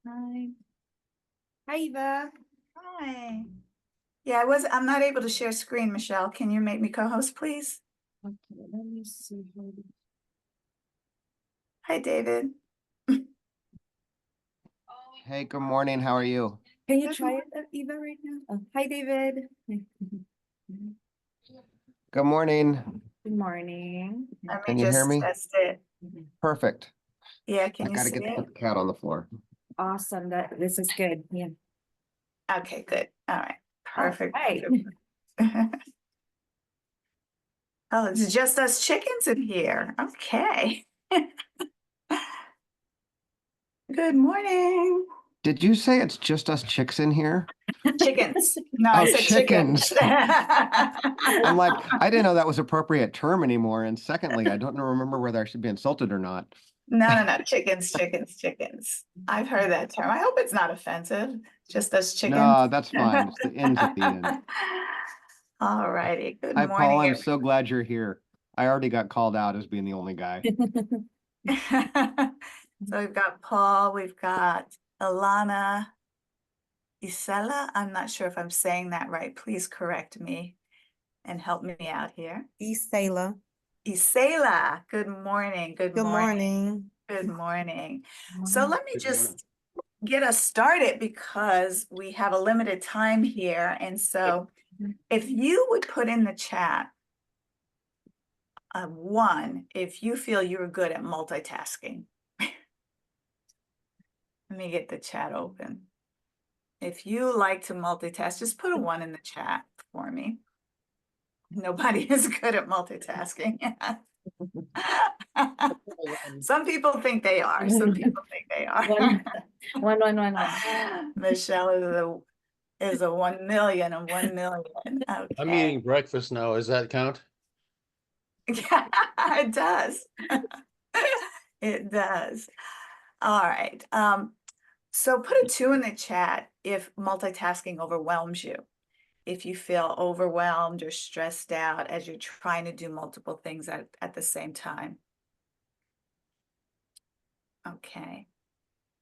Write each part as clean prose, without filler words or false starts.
Hi. Hi, Eva. Hi. Yeah, I'm not able to share screen, Michelle. Can you make me co-host, please? Okay, let me see. Hi, David. Hey, good morning. How are you? Can you try it, Eva, right now? Oh, hi, David. Good morning. Good morning. Let me Can you hear just me? test it. Perfect. Yeah, I can you gotta see get to it? put the cat on the floor. Awesome. This is good. Yeah. Okay, good. All right. Perfect. Hi. Oh, it's just us chickens in here. Okay. Good morning. Did you say it's just us chicks in here? Chickens. No, I Oh, said chickens. chickens. I'm like, I didn't know that was appropriate term anymore. And secondly, I don't remember whether I should be insulted or not. No. Chickens, chickens, chickens. I've heard that term. I hope it's not offensive. Just us chickens. No, that's fine. It's the ends at the end. All righty. Good Hi, Paul. morning. I'm so glad you're here. I already got called out as being the only guy. So we've got Paul, we've got Alana, Isela. I'm not sure if I'm saying that right. Please correct me and help me out here. Isela. Isela, good morning. Good Good morning. morning. Good morning. So let me Good just get us started because we have a limited time here. And so if you would put in the chat, one, if you feel you're good at multitasking. Let me get the chat open. If you like to multitask, just put a 1 in the chat for me. Nobody is good at multitasking. Some people think they are. Some people think they are. One. Michelle is a 1 million and 1 million. Okay. I'm eating breakfast now. Does that count? Yeah, it does. It does. All right. So put a 2 in the chat if multitasking overwhelms you. If you feel overwhelmed or stressed out as you're trying to do multiple things at the same time. Okay.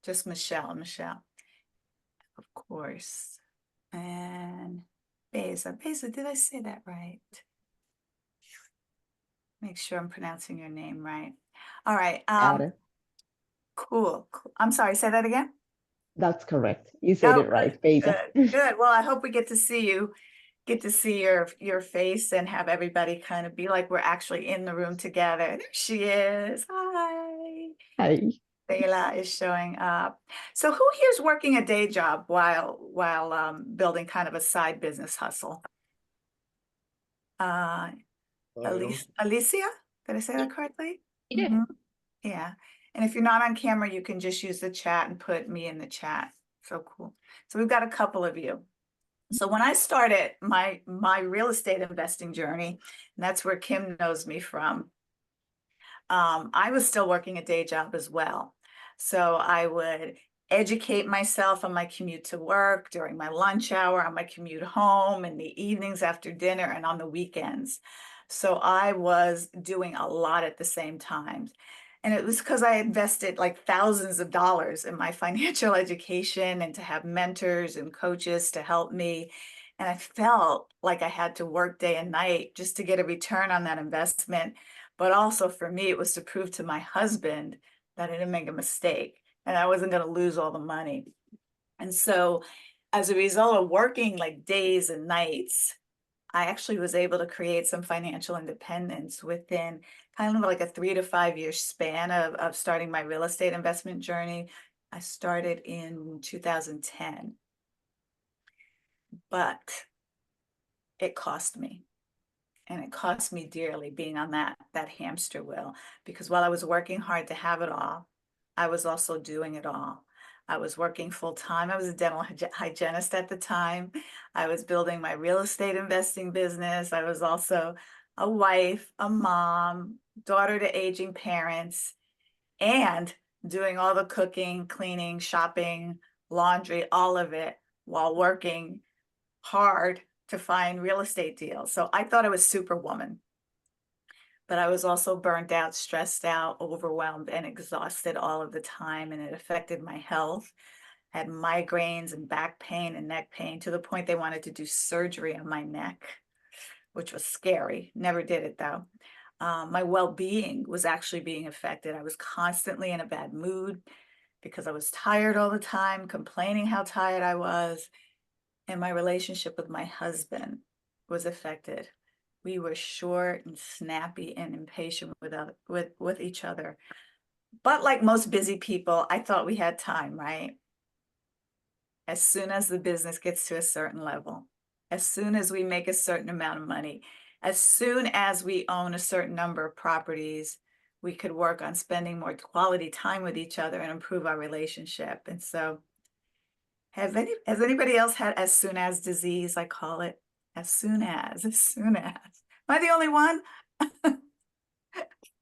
Just Michelle, of course. And Beza, did I say that right? Make sure I'm pronouncing your name right. All right. Cool. I'm sorry, say that again. That's correct. You said it right, Beza. Good. Well, I hope we get to see you, your face and have everybody kind of be like we're actually in the room together. There she is. Hi. Hi. Bela is showing up. So who here's working a day job while building kind of a side business hustle? Alicia, did I say that correctly? You did. Yeah. And if you're not on camera, you can just use the chat and put me in the chat. So cool. So we've got a couple of you. So when I started my real estate investing journey, and that's where Kim knows me from, I was still working a day job as well. So I would educate myself on my commute to work, during my lunch hour, on my commute home, in the evenings after dinner, and on the weekends. So I was doing a lot at the same time. And it was because I invested like thousands of dollars in my financial education and to have mentors and coaches to help me. And I felt like I had to work day and night just to get a return on that investment. But also for me, it was to prove to my husband that I didn't make a mistake and I wasn't going to lose all the money. And so as a result of working like days and nights, I actually was able to create some financial independence within kind of like a 3 to 5 year span of starting my real estate investment journey. I started in 2010, but it cost me. And it cost me dearly being on that hamster wheel, because while I was working hard to have it all, I was also doing it all. I was working full time. I was a dental hygienist at the time. I was building my real estate investing business. I was also a wife, a mom, daughter to aging parents, and doing all the cooking, cleaning, shopping, laundry, all of it while working hard to find real estate deals. So I thought I was superwoman. but I was also burnt out, stressed out, overwhelmed, and exhausted all of the time, and it affected my health. I had migraines and back pain and neck pain to the point they wanted to do surgery on my neck, which was scary. Never did it though. My well-being was actually being affected. I was constantly in a bad mood because I was tired all the time, complaining how tired I was, and my relationship with my husband was affected. We were short and snappy and impatient with each other. But like most busy people, I thought we had time, right? As soon as the business gets to a certain level, as soon as we make a certain amount of money, as soon as we own a certain number of properties, we could work on spending more quality time with each other and improve our relationship. And so has anybody else had as soon as disease, I call it? As soon as. Am I the only one?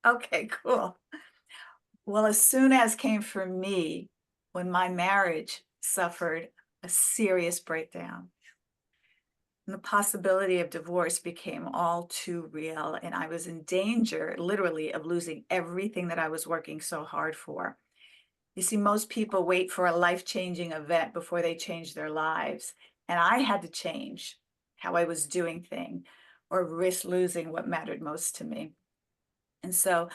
Okay, cool. Well, as soon as came for me when my marriage suffered a serious breakdown. And the possibility of divorce became all too real, and I was in danger, literally, of losing everything that I was working so hard for. You see, most people wait for a life-changing event before they change their lives. And I had to change how I was doing things or risk losing what mattered most to me. And so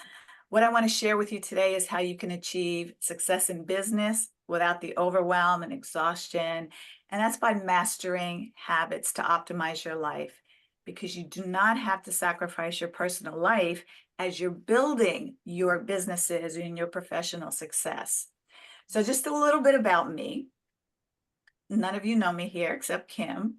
what I want to share with you today is how you can achieve success in business without the overwhelm and exhaustion. And that's by mastering habits to optimize your life, because you do not have to sacrifice your personal life as you're building your businesses and your professional success. So just a little bit about me. None of you know me here except Kim,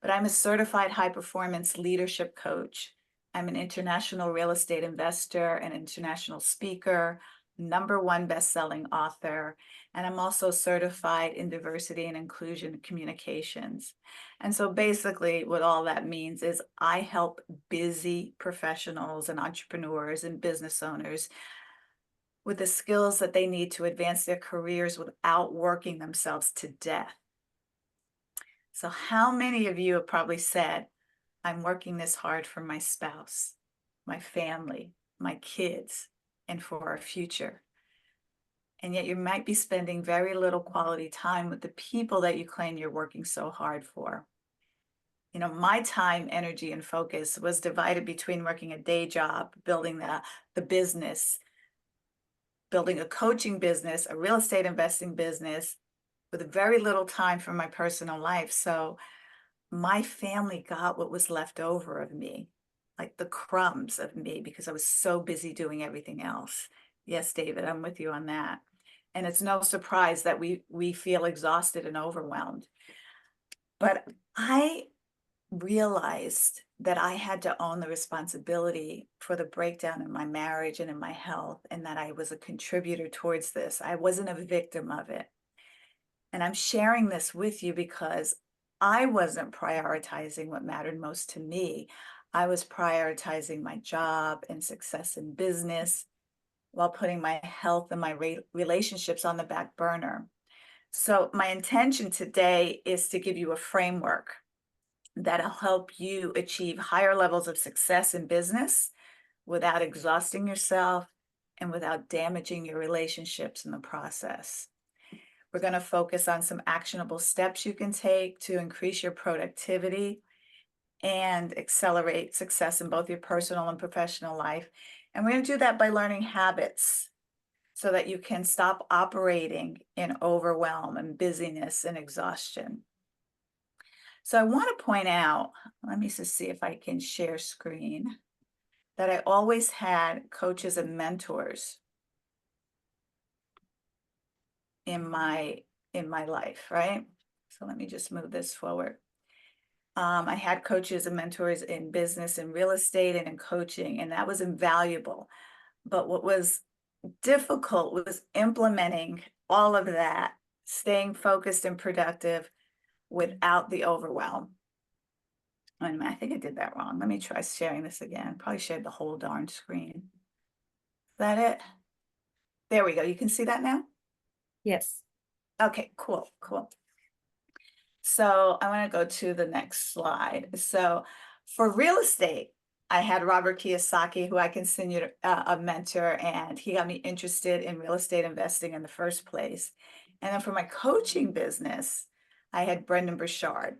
but I'm a certified high performance leadership coach. I'm an international real estate investor, an international speaker, #1 best-selling author, and I'm also certified in diversity and inclusion communications. And so basically what all that means is I help busy professionals and entrepreneurs and business owners with the skills that they need to advance their careers without working themselves to death. So how many of you have probably said, I'm working this hard for my spouse, my family, my kids, and for our future? And yet you might be spending very little quality time with the people that you claim you're working so hard for. You know, my time, energy, and focus was divided between working a day job, building the business, building a coaching business, a real estate investing business, with very little time for my personal life. So my family got what was left over of me, like the crumbs of me, because I was so busy doing everything else. Yes, David, I'm with you on that. And it's no surprise that we feel exhausted and overwhelmed. But I realized that I had to own the responsibility for the breakdown in my marriage and in my health, and that I was a contributor towards this. I wasn't a victim of it. And I'm sharing this with you because I wasn't prioritizing what mattered most to me. I was prioritizing my job and success in business while putting my health and my relationships on the back burner. So my intention today is to give you a framework that'll help you achieve higher levels of success in business without exhausting yourself and without damaging your relationships in the process. We're going to focus on some actionable steps you can take to increase your productivity and accelerate success in both your personal and professional life. And we're going to do that by learning habits so that you can stop operating in overwhelm and busyness and exhaustion. So I want to point out, let me just see if I can share screen, that I always had coaches and mentors in my life, right? So let me just move this forward. I had coaches and mentors in business and real estate and in coaching, and that was invaluable. But what was difficult was implementing all of that, staying focused and productive without the overwhelm. Wait a minute, I think I did that wrong. Let me try sharing this again. Probably shared the whole darn screen. Is that it? There we go. You can see that now? Yes. Okay, cool. So I want to go to the next slide. So for real estate, I had Robert Kiyosaki, who I consider a mentor, and he got me interested in real estate investing in the first place. And then for my coaching business, I had Brendan Burchard.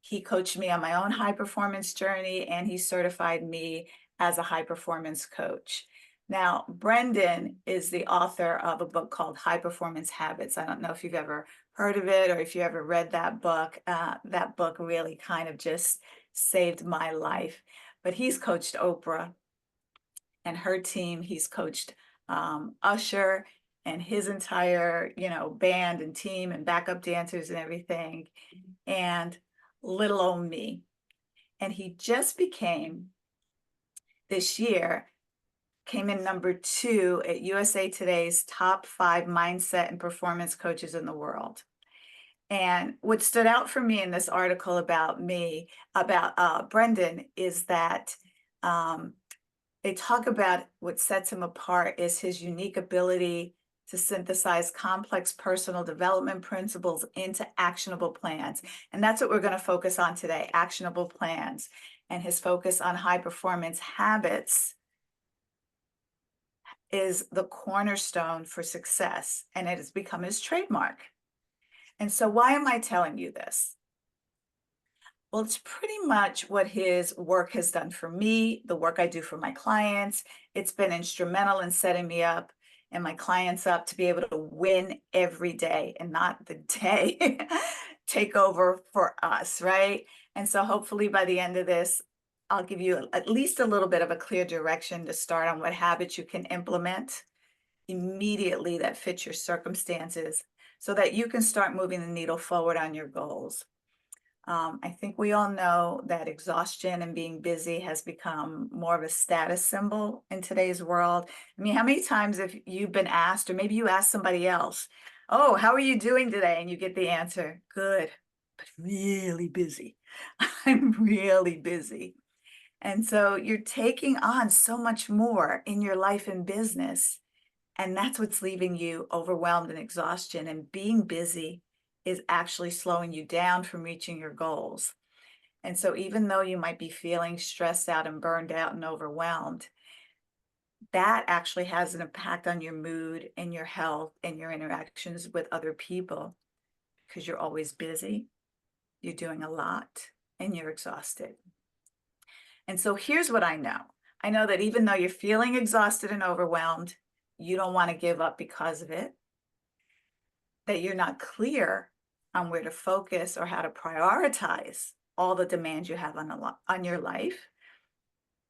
He coached me on my own high performance journey, and he certified me as a high performance coach. Now, Brendan is the author of a book called High Performance Habits. I don't know if you've ever heard of it or if you ever read that book. That book really kind of just saved my life. But he's coached Oprah and her team. He's coached Usher and his entire, band and team and backup dancers and everything. And little old me. And he just this year, came in number 2 at USA Today's top 5 mindset and performance coaches in the world. And what stood out for me in this article about Brendan, is that they talk about what sets him apart is his unique ability to synthesize complex personal development principles into actionable plans. And that's what we're going to focus on today, actionable plans. And his focus on high performance habits is the cornerstone for success, and it has become his trademark. And so why am I telling you this? Well, it's pretty much what his work has done for me, the work I do for my clients. It's been instrumental in setting me up and my clients up to be able to win every day and not the day take over for us, right? And so hopefully by the end of this, I'll give you at least a little bit of a clear direction to start on what habits you can implement immediately that fit your circumstances so that you can start moving the needle forward on your goals. I think we all know that exhaustion and being busy has become more of a status symbol in today's world. I mean, how many times have you been asked, or maybe you asked somebody else, oh, how are you doing today? And you get the answer, good, but really busy. I'm really busy. And so you're taking on so much more in your life and business. And that's what's leaving you overwhelmed and exhaustion. And being busy is actually slowing you down from reaching your goals. And so even though you might be feeling stressed out and burned out and overwhelmed, that actually has an impact on your mood and your health and your interactions with other people, because you're always busy, you're doing a lot, and you're exhausted. And so here's what I know. I know that even though you're feeling exhausted and overwhelmed, you don't want to give up because of it, that you're not clear on where to focus or how to prioritize all the demands you have on your life.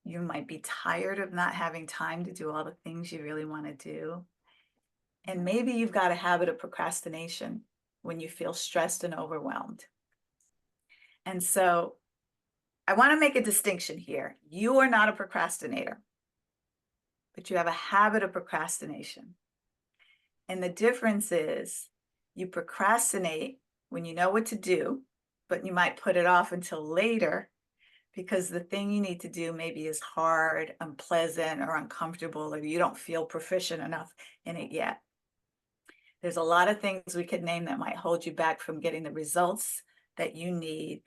You might be tired of not having time to do all the things you really want to do. And maybe you've got a habit of procrastination when you feel stressed and overwhelmed. And so I want to make a distinction here. You are not a procrastinator, but you have a habit of procrastination. And the difference is you procrastinate when you know what to do, but you might put it off until later because the thing you need to do maybe is hard, unpleasant, or uncomfortable, or you don't feel proficient enough in it yet. There's a lot of things we could name that might hold you back from getting the results that you need.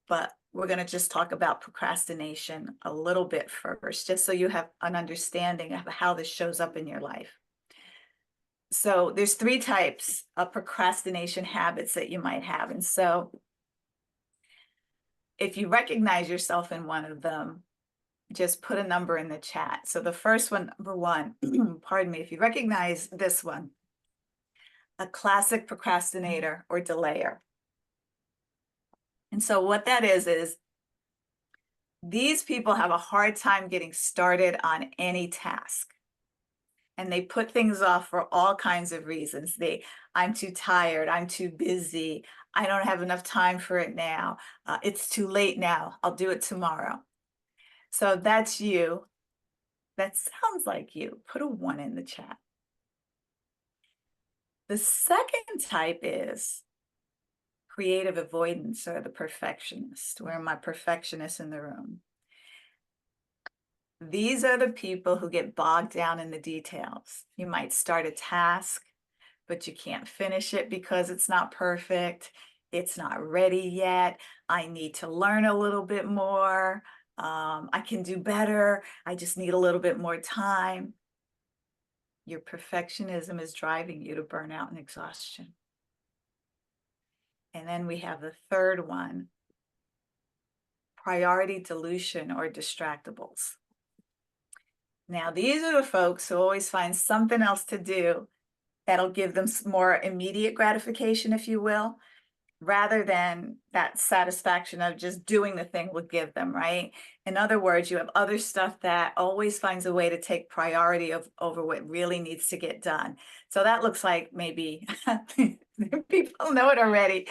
But we're going to just talk about procrastination a little bit first, just so you have an understanding of how this shows up in your life. So there's 3 types of procrastination habits that you might have. And so if you recognize yourself in one of them, just put a number in the chat. So the first one, number 1, pardon me, if you recognize this one, a classic procrastinator or delayer. And so what that is these people have a hard time getting started on any task. And they put things off for all kinds of reasons. I'm too tired, I'm too busy, I don't have enough time for it now, it's too late now, I'll do it tomorrow. So that's you. That sounds like you. Put a 1 in the chat. The second type is creative avoidance, or the perfectionist. Where are my perfectionists in the room? These are the people who get bogged down in the details. You might start a task, but you can't finish it because it's not perfect. It's not ready yet. I need to learn a little bit more. I can do better. I just need a little bit more time. Your perfectionism is driving you to burnout and exhaustion. And then we have the third one, priority dilution or distractibles. Now, these are the folks who always find something else to do that'll give them more immediate gratification, if you will, rather than that satisfaction of just doing the thing will give them, right? In other words, you have other stuff that always finds a way to take priority over what really needs to get done. So that looks like maybe people know it already.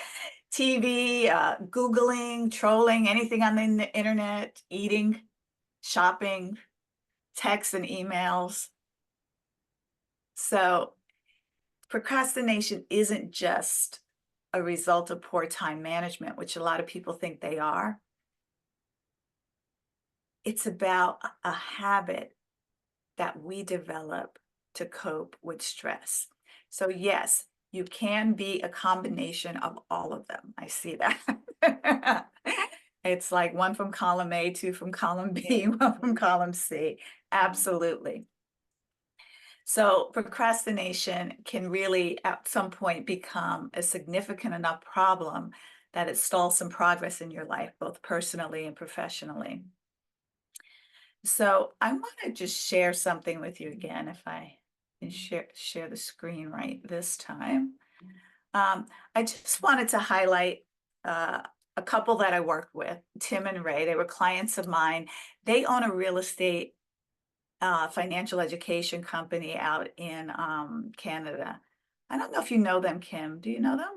TV, Googling, trolling, anything on the internet, eating, shopping, texts and emails. So procrastination isn't just a result of poor time management, which a lot of people think they are. It's about a habit that we develop to cope with stress. So yes, you can be a combination of all of them. I see that. It's like one from column A, two from column B, one from column C. Absolutely. So procrastination can really at some point become a significant enough problem that it stalls some progress in your life, both personally and professionally. So I want to just share something with you again, if I can share the screen right this time. I just wanted to highlight a couple that I worked with, Tim and Ray. They were clients of mine. They own a real estate financial education company out in Canada. I don't know if you know them, Kim. Do you know them?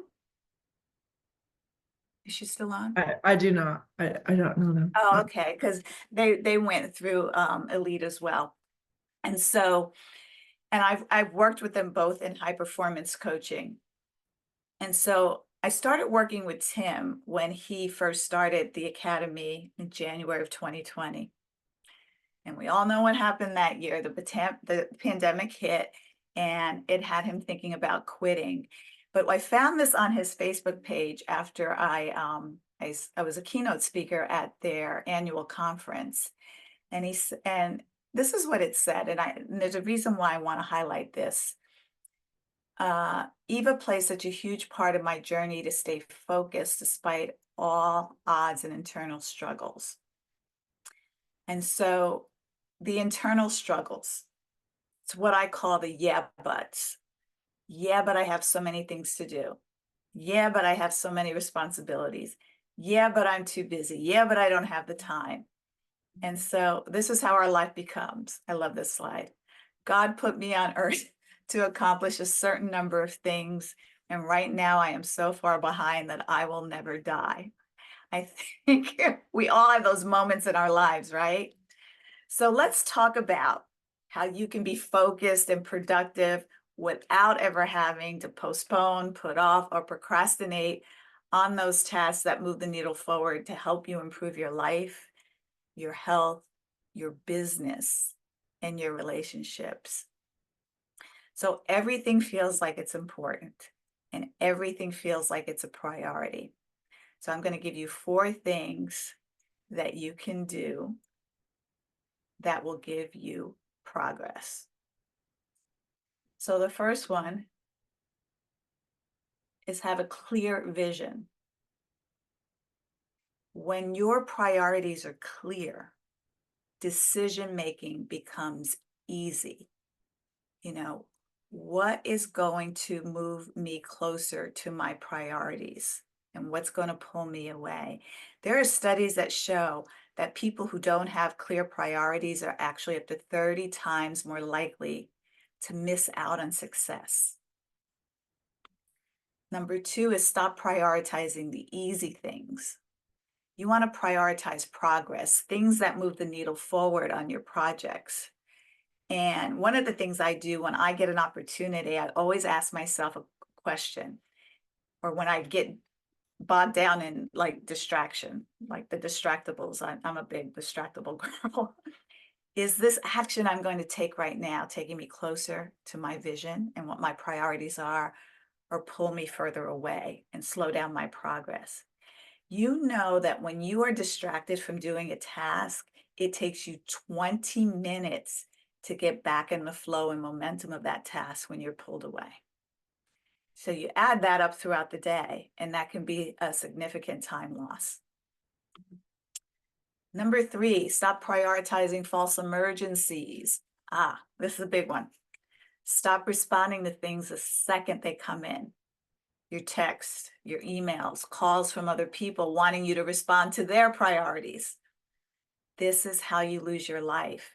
Is she still on? I do not. I don't know them. Oh, okay, because they went through Elite as well. And so, and I've worked with them both in high performance coaching. And so I started working with Tim when he first started the academy in January of 2020. And we all know what happened that year. The pandemic hit and it had him thinking about quitting. But I found this on his Facebook page after I was a keynote speaker at their annual conference. And this is what it said. And there's a reason why I want to highlight this. Eva plays such a huge part of my journey to stay focused despite all odds and internal struggles. And so the internal struggles, it's what I call the yeah buts. Yeah, but I have so many things to do. Yeah, but I have so many responsibilities. Yeah, but I'm too busy. Yeah, but I don't have the time. And so this is how our life becomes. I love this slide. God put me on earth to accomplish a certain number of things. And right now I am so far behind that I will never die. I think we all have those moments in our lives, right? So let's talk about how you can be focused and productive without ever having to postpone, put off, or procrastinate on those tasks that move the needle forward to help you improve your life, your health, your business, and your relationships. So everything feels like it's important and everything feels like it's a priority. So I'm going to give you 4 things that you can do that will give you progress. So the first one is have a clear vision. When your priorities are clear, decision-making becomes easy. You know, what is going to move me closer to my priorities and what's going to pull me away? There are studies that show that people who don't have clear priorities are actually up to 30 times more likely to miss out on success. Number 2 is stop prioritizing the easy things. You want to prioritize progress, things that move the needle forward on your projects. And one of the things I do when I get an opportunity, I always ask myself a question, or when I get bogged down in like distraction, like the distractibles, I'm a big distractible girl. Is this action I'm going to take right now taking me closer to my vision and what my priorities are, or pull me further away and slow down my progress? You know that when you are distracted from doing a task, it takes you 20 minutes to get back in the flow and momentum of that task when you're pulled away. So you add that up throughout the day, and that can be a significant time loss. Number 3, stop prioritizing false emergencies. This is a big one. Stop responding to things the second they come in. Your texts, your emails, calls from other people wanting you to respond to their priorities. This is how you lose your life.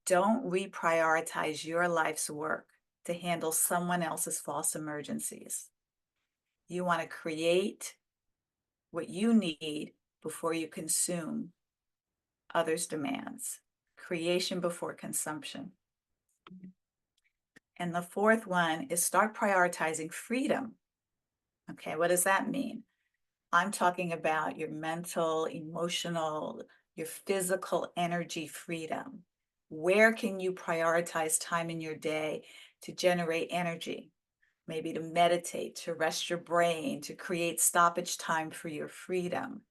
Don't reprioritize your life's work to handle someone else's false emergencies. You want to create what you need before you consume others' demands. Creation before consumption. And the 4th one is start prioritizing freedom. Okay, what does that mean? I'm talking about your mental, emotional, your physical energy freedom. Where can you prioritize time in your day to generate energy? Maybe to meditate, to rest your brain, to create stoppage time for your freedom.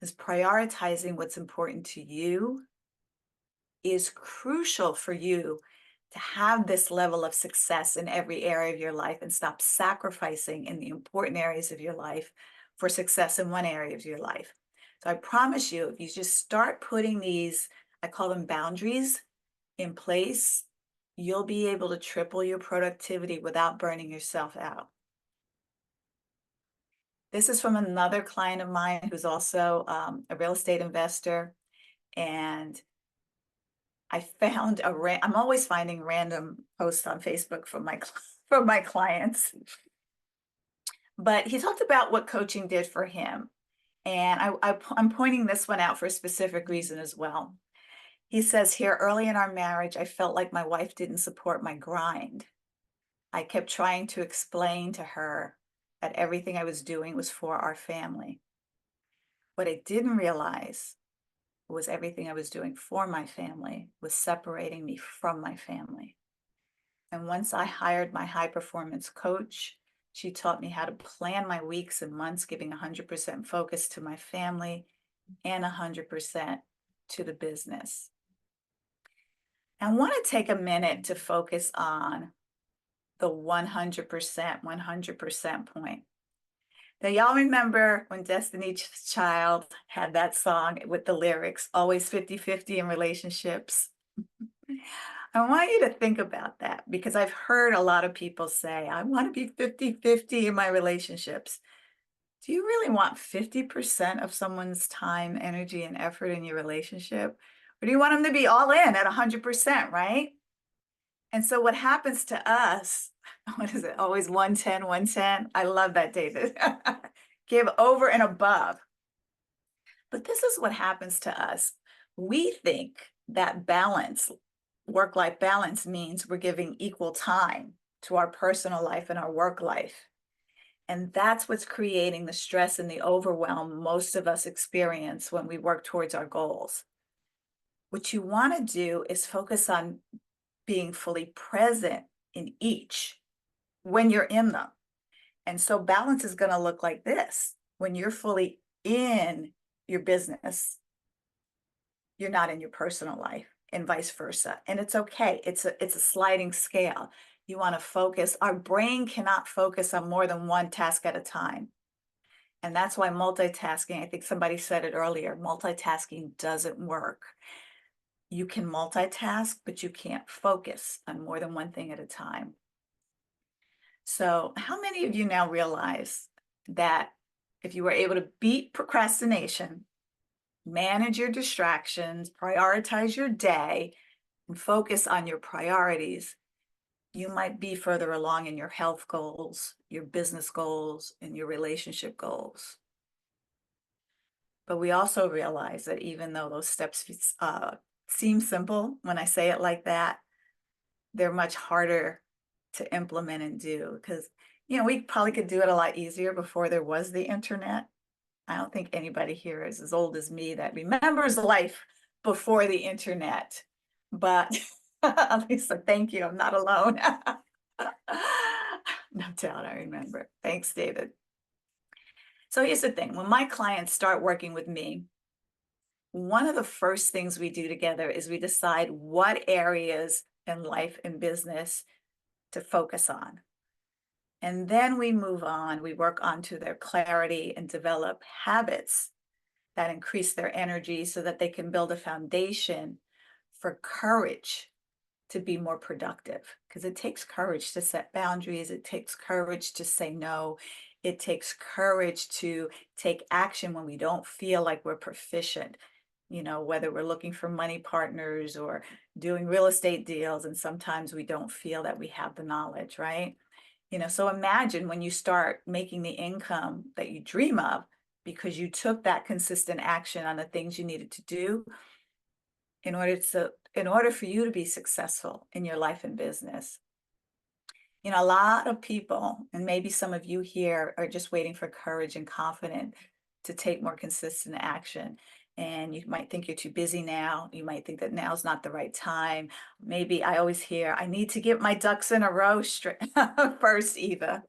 Because prioritizing what's important to you is crucial for you to have this level of success in every area of your life and stop sacrificing in the important areas of your life for success in one area of your life. So I promise you, if you just start putting these, I call them boundaries, in place, you'll be able to triple your productivity without burning yourself out. This is from another client of mine who's also a real estate investor. And I found I'm always finding random posts on Facebook from my clients. But he talked about what coaching did for him. And I'm pointing this one out for a specific reason as well. He says here, early in our marriage, I felt like my wife didn't support my grind. I kept trying to explain to her that everything I was doing was for our family. What I didn't realize was everything I was doing for my family was separating me from my family. And once I hired my high performance coach, she taught me how to plan my weeks and months, giving 100% focus to my family and 100% to the business. I want to take a minute to focus on the 100% point. Now, y'all remember when Destiny's Child had that song with the lyrics, always 50-50 in relationships? I want you to think about that because I've heard a lot of people say, I want to be 50-50 in my relationships. Do you really want 50% of someone's time, energy, and effort in your relationship? Or do you want them to be all in at 100%, right? And so what happens to us, what is it? Always 110, 110. I love that, David. Give over and above. But this is what happens to us. We think that balance, work-life balance, means we're giving equal time to our personal life and our work life. And that's what's creating the stress and the overwhelm most of us experience when we work towards our goals. What you want to do is focus on being fully present in each when you're in them. And so balance is going to look like this. When you're fully in your business, you're not in your personal life, and vice versa. And it's okay. It's a sliding scale. You want to focus. Our brain cannot focus on more than one task at a time. And that's why multitasking, I think somebody said it earlier, multitasking doesn't work. You can multitask, but you can't focus on more than one thing at a time. So how many of you now realize that if you were able to beat procrastination, manage your distractions, prioritize your day, and focus on your priorities, you might be further along in your health goals, your business goals, and your relationship goals. But we also realize that even though those steps seem simple when I say it like that, they're much harder to implement and do because, we probably could do it a lot easier before there was the internet. I don't think anybody here is as old as me that remembers life before the internet, but Lisa, thank you. I'm not alone. No doubt I remember. Thanks, David. So here's the thing, when my clients start working with me, one of the first things we do together is we decide what areas in life and business to focus on. And then we move on, we work onto their clarity and develop habits that increase their energy so that they can build a foundation for courage to be more productive. Because it takes courage to set boundaries, it takes courage to say no, it takes courage to take action when we don't feel like we're proficient. You know, whether we're looking for money partners or doing real estate deals, and sometimes we don't feel that we have the knowledge, right? You know, so imagine when you start making the income that you dream of because you took that consistent action on the things you needed to do in order for you to be successful in your life and business. You know, a lot of people, and maybe some of you here, are just waiting for courage and confidence to take more consistent action. And you might think you're too busy now. You might think that now's not the right time. Maybe I always hear, I need to get my ducks in a row first, Eva.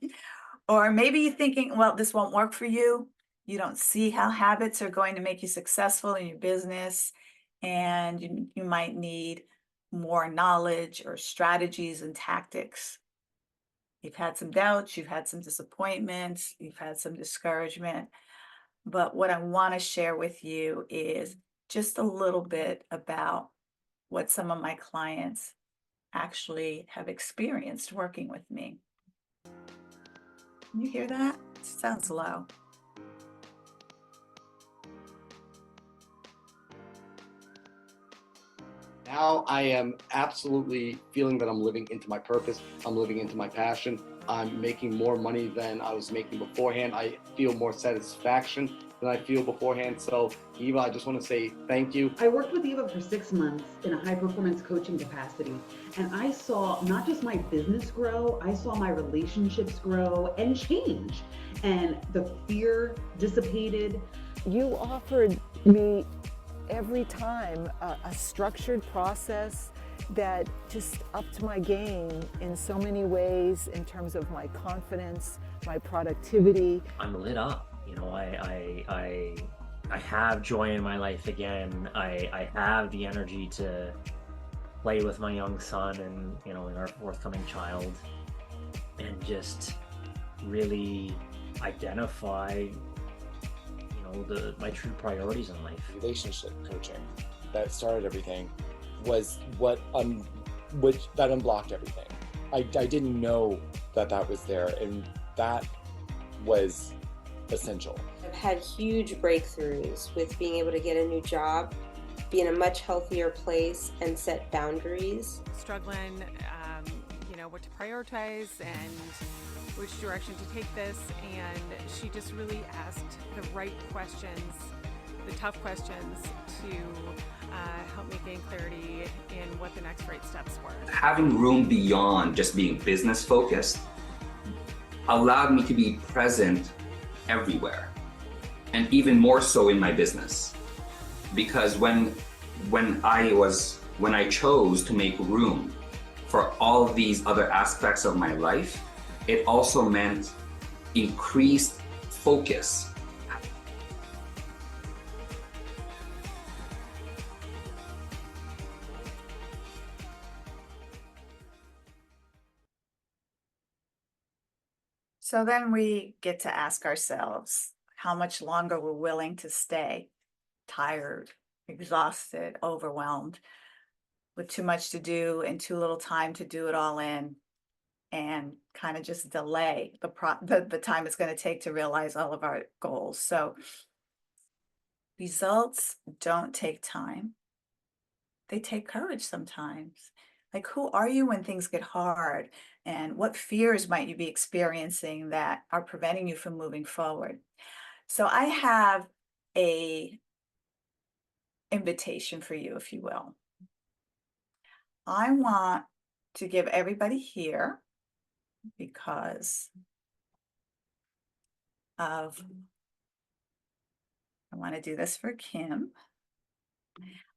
Or maybe you're thinking, well, this won't work for you. You don't see how habits are going to make you successful in your business. And you might need more knowledge or strategies and tactics. You've had some doubts, you've had some disappointments, you've had some discouragement. But what I want to share with you is just a little bit about what some of my clients actually have experienced working with me. Can you hear that? It sounds low. Now I am absolutely feeling that I'm living into my purpose. I'm living into my passion. I'm making more money than I was making beforehand. I feel more satisfaction than I feel beforehand. So Eva, I just want to say thank you. I worked with Eva for 6 months in a high performance coaching capacity. And I saw not just my business grow, I saw my relationships grow and change. And the fear dissipated. You offered me every time a structured process that just upped my game in so many ways in terms of my confidence, my productivity. I'm lit up, you know, I have joy in my life again. I have the energy to play with my young son and, you know, in our forthcoming child, and just really identify, my true priorities in life. Relationship coaching that started everything was that unblocked everything. I didn't know that was there, and that was essential. I've had huge breakthroughs with being able to get a new job, be in a much healthier place, and set boundaries. Struggling, what to prioritize and which direction to take this, and she just really asked the right questions, the tough questions, to help me gain clarity in what the next right steps were. Having room beyond just being business focused allowed me to be present everywhere, and even more so in my business, because when I chose to make room for all of these other aspects of my life, it also meant increased focus. So then we get to ask ourselves how much longer we're willing to stay tired, exhausted, overwhelmed, with too much to do and too little time to do it all in, and kind of just delay the time it's going to take to realize all of our goals. So results don't take time. They take courage sometimes. Like, who are you when things get hard? And what fears might you be experiencing that are preventing you from moving forward? So I have an invitation for you, if you will. I want to give everybody here, because I want to do this for Kim.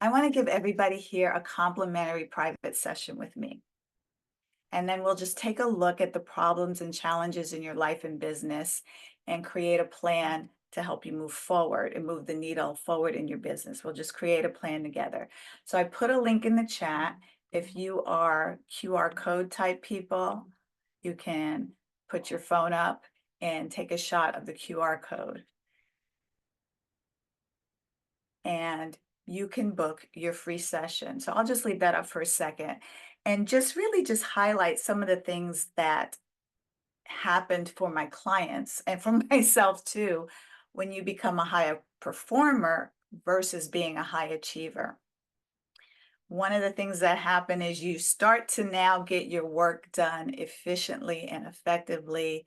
I want to give everybody here a complimentary private session with me. And then we'll just take a look at the problems and challenges in your life and business and create a plan to help you move forward and move the needle forward in your business. We'll just create a plan together. So I put a link in the chat. If you are QR code type people, you can put your phone up and take a shot of the QR code. And you can book your free session. So I'll just leave that up for a second and just really just highlight some of the things that happened for my clients and for myself too, when you become a higher performer versus being a high achiever. One of the things that happen is you start to now get your work done efficiently and effectively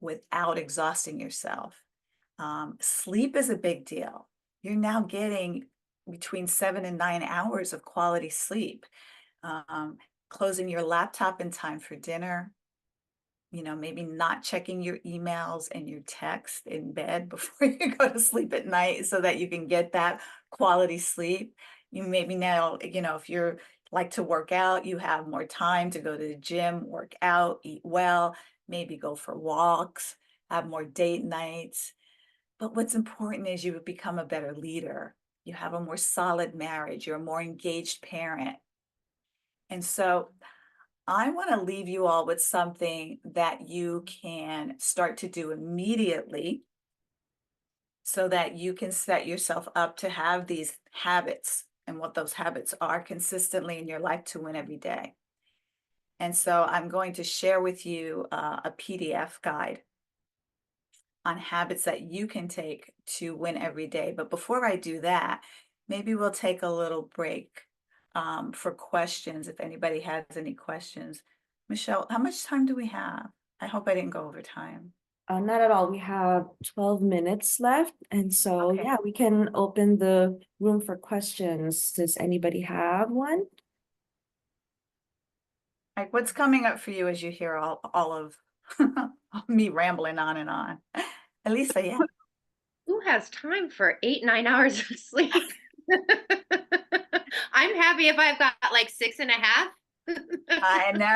without exhausting yourself. Sleep is a big deal. You're now getting between 7 and 9 hours of quality sleep. Closing your laptop in time for dinner, maybe not checking your emails and your text in bed before you go to sleep at night so that you can get that quality sleep. You maybe now, if you're like to work out, you have more time to go to the gym, work out, eat well, maybe go for walks, have more date nights. But what's important is you become a better leader. You have a more solid marriage. You're a more engaged parent. And so I want to leave you all with something that you can start to do immediately so that you can set yourself up to have these habits and what those habits are consistently in your life to win every day. And so I'm going to share with you a PDF guide on habits that you can take to win every day. But before I do that, maybe we'll take a little break for questions, if anybody has any questions. Michelle, how much time do we have? I hope I didn't go over time. Not at all. We have 12 minutes left. And so, Okay. yeah, we can open the room for questions. Does anybody have one? Like, what's coming up for you as you hear all of me rambling on and on? Elisa, yeah. Who has time for 8-9 hours of sleep? I'm happy if I've got like 6.5. I know.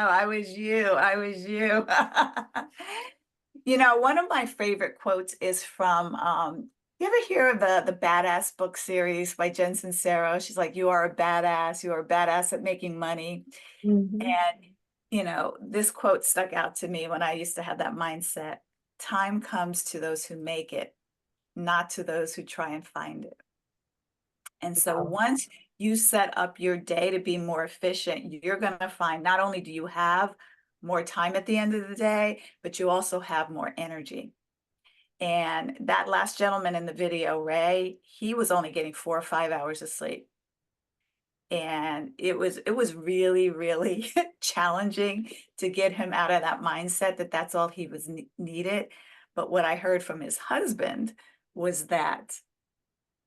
I was you. One of my favorite quotes is from, you ever hear of the Badass book series by Jen Sincero? She's like, you are a badass at making money. And, this quote stuck out to me when I used to have that mindset. Time comes to those who make it, not to those who try and find it. And so once you set up your day to be more efficient, you're going to find not only do you have more time at the end of the day, but you also have more energy. And that last gentleman in the video, Ray, he was only getting 4 or 5 hours of sleep. And it was really, really challenging to get him out of that mindset that that's all he was needed. But what I heard from his husband was that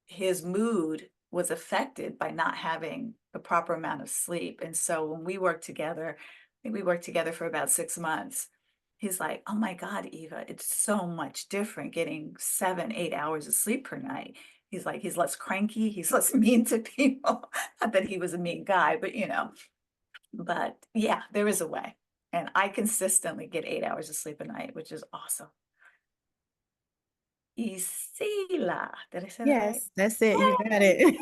his mood was affected by not having the proper amount of sleep. And so when we worked together, I think we worked together for about 6 months. He's like, oh my God, Eva, it's so much different getting 7, 8 hours of sleep per night. He's like, he's less cranky, he's less mean to people. Not that he was a mean guy, but yeah, there is a way. And I consistently get 8 hours of sleep a night, which is awesome. Isila, did I say that right? Yes, that's it. You got it.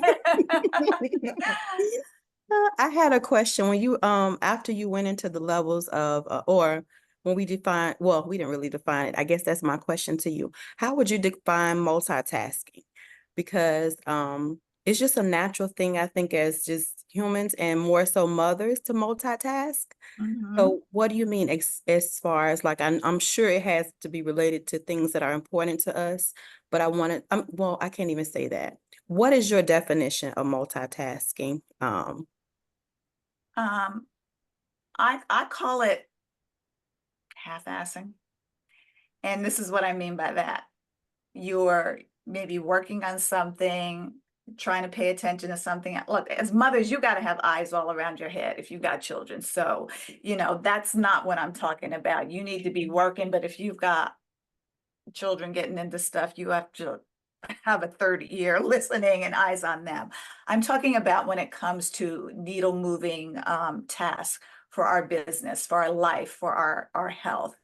I had a question when you after you went into the levels of or when we define, well, we didn't really define it. I guess that's my question to you. How would you define multitasking? Because it's just a natural thing, I think, as just humans and more so mothers to multitask. So what do you mean as far as like, I'm sure it has to be related to things that are important to us, but I want to, well, I can't even say that. What is your definition of multitasking? I call it half-assing. And this is what I mean by that. You're maybe working on something, trying to pay attention to something. Look, as mothers, you got to have eyes all around your head if you've got children. So, that's not what I'm talking about. You need to be working, but if you've got children getting into stuff, you have to have a third ear listening and eyes on them. I'm talking about when it comes to needle moving tasks for our business, for our life, for our health.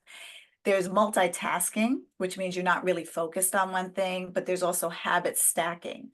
There's multitasking, which means you're not really focused on one thing, but there's also habit stacking.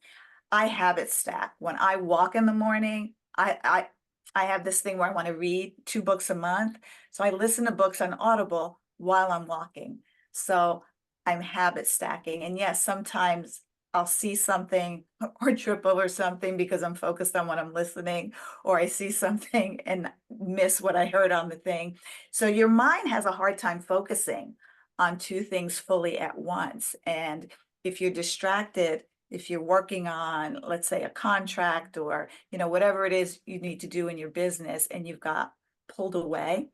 I habit stack. When I walk in the morning, I have this thing where I want to read 2 books a month. So I listen to books on Audible while I'm walking. So I'm habit stacking. And yes, sometimes I'll see something or trip over something because I'm focused on what I'm listening, or I see something and miss what I heard on the thing. So your mind has a hard time focusing on 2 things fully at once. And if you're distracted, if you're working on, let's say, a contract or, whatever it is you need to do in your business and you've got pulled away,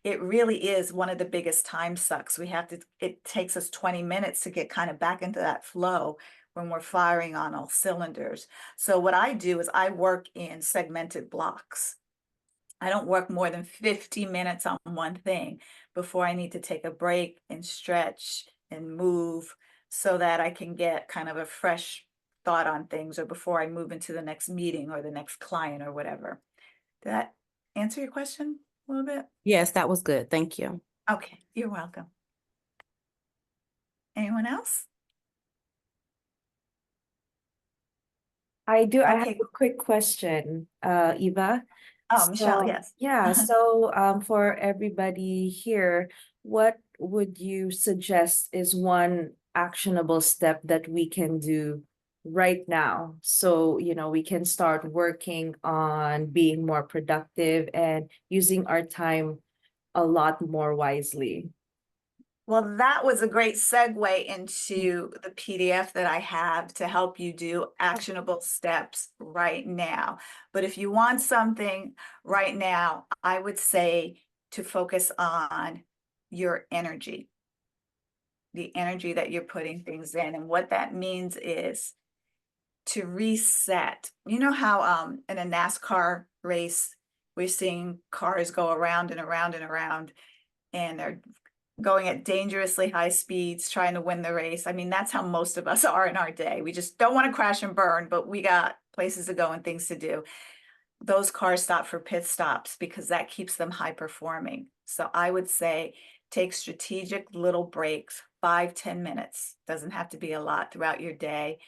it really is one of the biggest time sucks. It takes us 20 minutes to get kind of back into that flow when we're firing on all cylinders. So what I do is I work in segmented blocks. I don't work more than 50 minutes on one thing before I need to take a break and stretch and move so that I can get kind of a fresh thought on things, or before I move into the next meeting or the next client or whatever. Did that answer your question a little bit? Yes, that was good. Thank you. Okay, you're welcome. Anyone else? I do. I have Okay. a quick question, Eva. Oh, Michelle, So, yes. yeah, so for everybody here, what would you suggest is one actionable step that we can do right now? So, we can start working on being more productive and using our time a lot more wisely. Well, that was a great segue into the PDF that I have to help you do actionable steps right now. But if you want something right now, I would say to focus on your energy, the energy that you're putting things in. And what that means is to reset. You know how in a NASCAR race, we're seeing cars go around and around and around, and they're going at dangerously high speeds, trying to win the race. I mean, that's how most of us are in our day. We just don't want to crash and burn, but we got places to go and things to do. Those cars stop for pit stops because that keeps them high performing. So I would say take strategic little breaks, 5-10 minutes, doesn't have to be a lot throughout your day,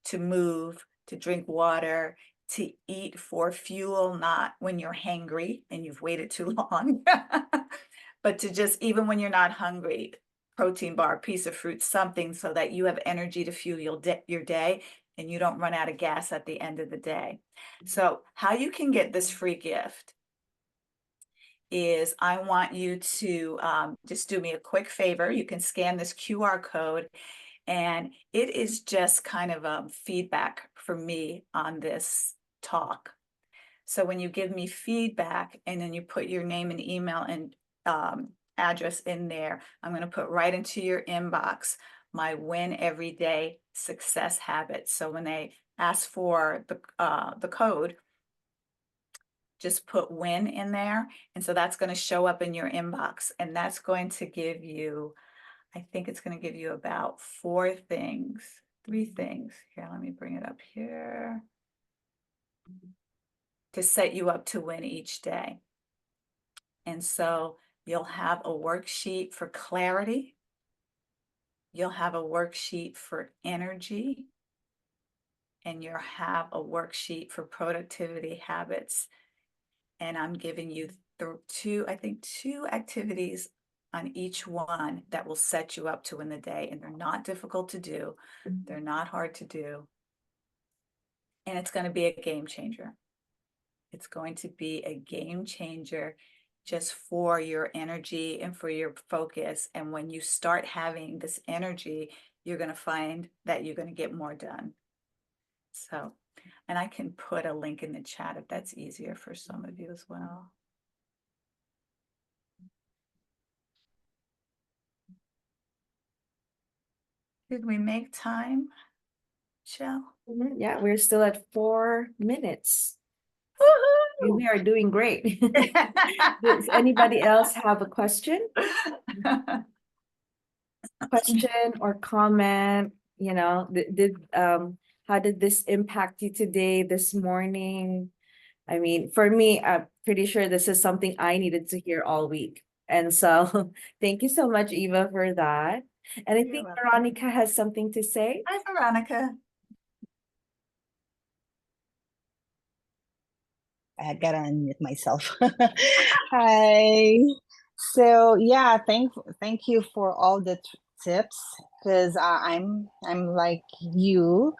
to move, to drink water, to eat for fuel, not when you're hangry and you've waited too long. But to just, even when you're not hungry, protein bar, piece of fruit, something so that you have energy to fuel your day and you don't run out of gas at the end of the day. So how you can get this free gift is I want you to just do me a quick favor. You can scan this QR code, and it is just kind of feedback for me on this talk. So when you give me feedback and then you put your name and email and address in there, I'm going to put right into your inbox my Win Everyday Success Habits. So when they ask for the code, just put Win in there, and so that's going to show up in your inbox, and that's going to give you, I think it's going to give you about 3 things. Here, let me bring it up here, to set you up to win each day. And so you'll have a worksheet for clarity. You'll have a worksheet for energy. And you'll have a worksheet for productivity habits. And I'm giving you two activities on each one that will set you up to win the day. And they're not difficult to do. They're not hard to do. And it's going to be a game changer. It's going to be a game changer just for your energy and for your focus. And when you start having this energy, you're going to find that you're going to get more done. So, and I can put a link in the chat if that's easier for some of you as well. Did we make time, Michelle? Yeah, we're still at 4 minutes. We are doing great. Does anybody else have a question? Or comment? How did this impact you today, this morning? I mean, for me, I'm pretty sure this is something I needed to hear all week. And so thank you so much, Eva, for that. And I You're think welcome. Veronica has something to say. Hi, Veronica. I gotta unmute myself. Hi. So yeah, thank you for all the tips, because I'm like you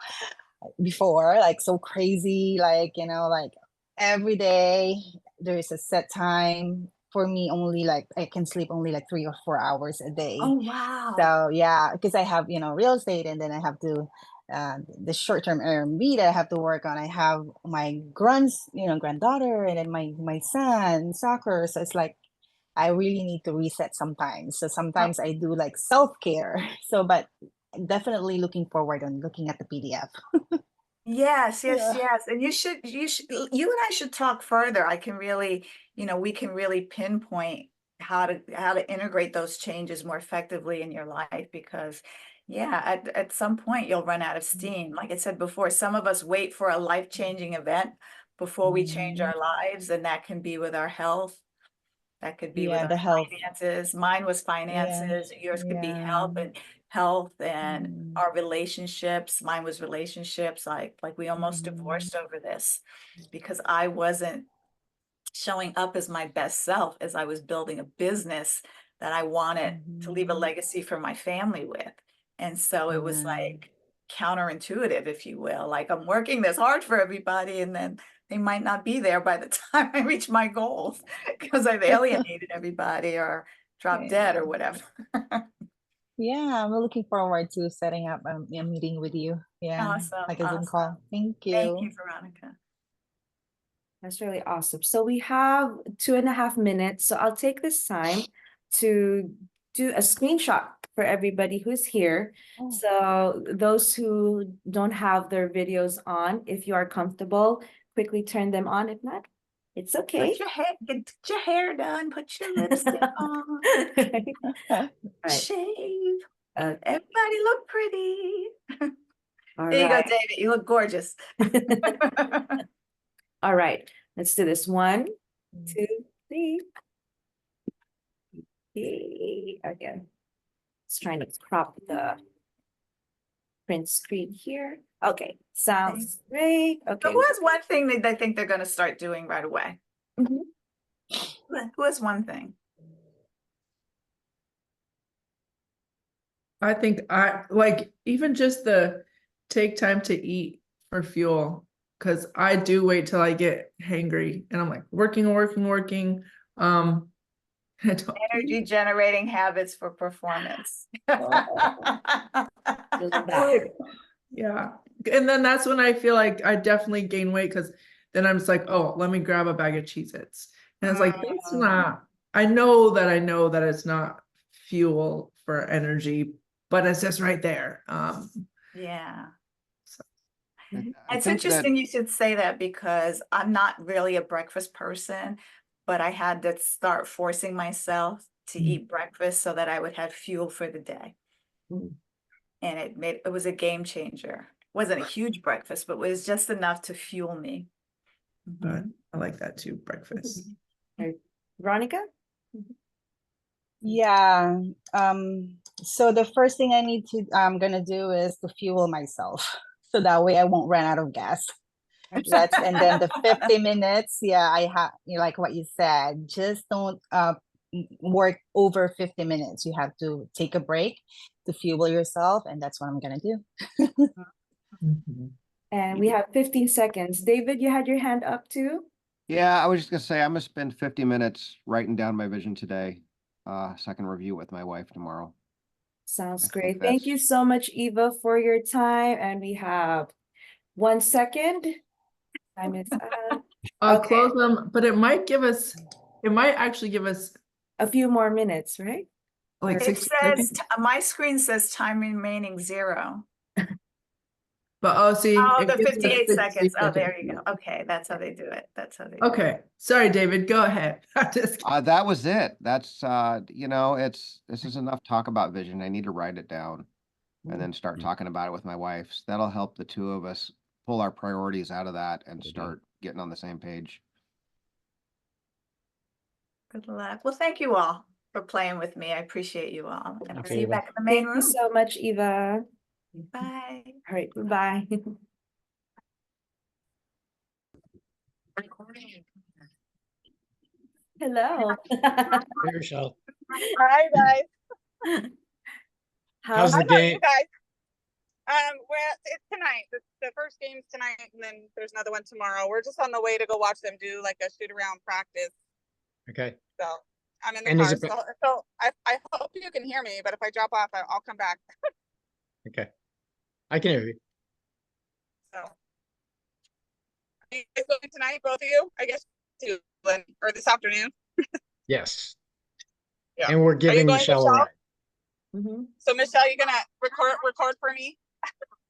before, like so crazy, like like every day there is a set time for me. Only like I can sleep only like 3 or 4 hours a day. Oh, wow. So yeah, because I have real estate, and then I have to the short-term Airbnb that I have to work on. I have my granddaughter, and then my son soccer. So it's like I really need to reset sometimes. So sometimes I do like self-care. So, but definitely looking forward on looking at the PDF. Yes, yes, Yeah. yes. And you and I should talk further. I can really, we can really pinpoint how to integrate those changes more effectively in your life, because yeah, at some point you'll run out of steam. Like I said before, some of us wait for a life-changing event before we change our lives, and that can be with our health. That could be with Yeah, our the health. finances. Mine was Yeah. finances. Yours could be Yeah. health and our relationships. Mine was relationships. Like we almost divorced over this because I wasn't showing up as my best self as I was building a business that I wanted to leave a legacy for my family with. And so it was like counterintuitive, if you will. Like I'm working this hard for everybody, and then they might not be there by the time I reach my goals because I've alienated everybody or dropped dead or whatever. Yeah, I'm looking forward to setting up a meeting with you. Yeah, Awesome. like a Zoom Awesome. call. Thank Thank you. you, Veronica. That's really awesome. So we have 2.5 minutes. So I'll take this time to do a screenshot for everybody who's here. So those who don't have their videos on, if you are comfortable, quickly turn them on. If not, it's okay. Get your hair done, put your lipstick on, Right. shave. Okay. Everybody look pretty. All There you go, right. David. You look gorgeous. All right. Let's do this. 1, 2, 3. Again. It's trying to crop the print screen here. Okay, sounds great. So Okay. who has one thing that they think they're going to start doing right away? Who has one thing? I think I like even just the take time to eat for fuel, because I do wait till I get hangry and I'm like working. I don't Energy generating habits for performance. Yeah. And then that's when I feel like I definitely gain weight, because then I'm just like, oh, let me grab a bag of Cheez-Its. And it's like, it's not, I know that it's not fuel for energy, but it's just right there. Yeah. I It's think that interesting you should say that, because I'm not really a breakfast person, but I had to start forcing myself to eat breakfast so that I would have fuel for the day. And it was a game changer. Wasn't a huge breakfast, but it was just enough to fuel me. I like that too, breakfast. Veronica? Yeah. So the first thing I'm gonna do is to fuel myself, so that way I won't run out of gas. And then the 50 minutes. Yeah, I have like what you said. Just don't work over 50 minutes. You have to take a break to fuel yourself, and that's what I'm gonna do. And we have 15 seconds. David, you had your hand up too? Yeah, I was just gonna say I'm gonna spend 50 minutes writing down my vision today, so I can review it with my wife tomorrow. Sounds I think great. Thank you so much, Eva, for your time. And we have 1 second. Time is up. I'll close them, but it might actually give us a few more minutes, right? Like It 60 says, seconds. my screen says time remaining 0. But see, Oh, it the gives us 58 60 seconds. Oh, there seconds. you go. Okay, that's how they do it. That's how they do it. Okay, sorry, David, go ahead. That was it. That's this is enough talk about vision. I need to write it down and then start talking about it with my wife. So that'll help the two of us pull our priorities out of that and start getting on the same page. Good luck. Well, thank you all. for playing with me. I appreciate you all. And I'll Okay, see you Eva. back in the main Thank room. you so much, Eva. Bye. All right, bye. Hello. Hey, Rochelle. Hi guys. How's How the about you game? guys? Well, it's tonight. The first game's tonight, and then there's another one tomorrow. We're just on the way to go watch them do like a shoot around practice. Okay. So I'm in the And is car. it So I hope you can hear me, but if I drop off, I'll come back. okay? I can hear you. So are you guys going tonight, both of you? I guess you or this afternoon. Yes. Yeah. And we're Are you giving going, Michelle a Michelle? ride. Mm-hmm. So Michelle, you gonna record for me?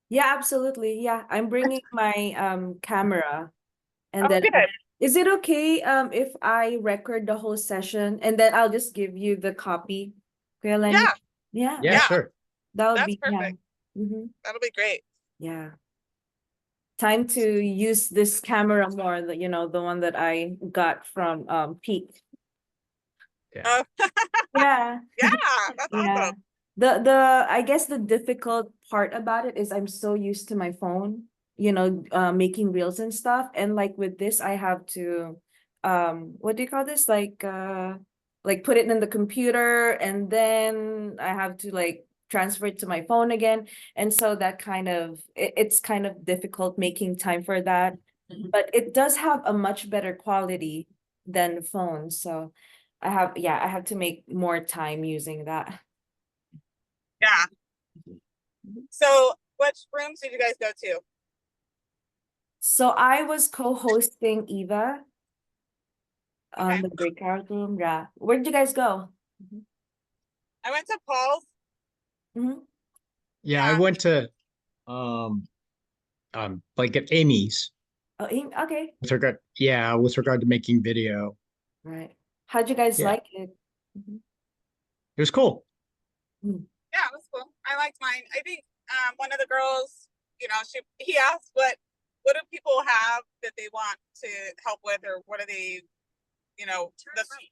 Yeah, absolutely. Yeah, I'm bringing my camera, and Oh, then good. is it okay if I record the whole session and then I'll just give you the copy, Kuya Lenny? Yeah. Yeah, Yeah, sure. that would That's be yeah. perfect. That'll be great. Yeah. Time to use this camera more, you know, the one that I got from Peak. Oh, Yeah. yeah, that's Yeah. awesome. The I guess the difficult part about it is I'm so used to my phone, you know, making reels and stuff. And like with this, I have to what do you call this? Like put it in the computer and then I have to like transfer it to my phone again. And so that kind of it's kind of difficult making time for that. But it does have a much better quality than phone. So I have to make more time using that. Yeah. So which rooms did you guys go to? So I was co-hosting Eva on the breakout room. Yeah. Where did you guys go? I went to Paul's. Yeah, I went to like at Amy's Oh, okay. with regard to making video. Right. How'd you guys Yeah. like it? It was cool. Yeah, it was cool. I liked mine. I think one of the girls, you know, he asked what do people have that they want to help with, or what are they, you know,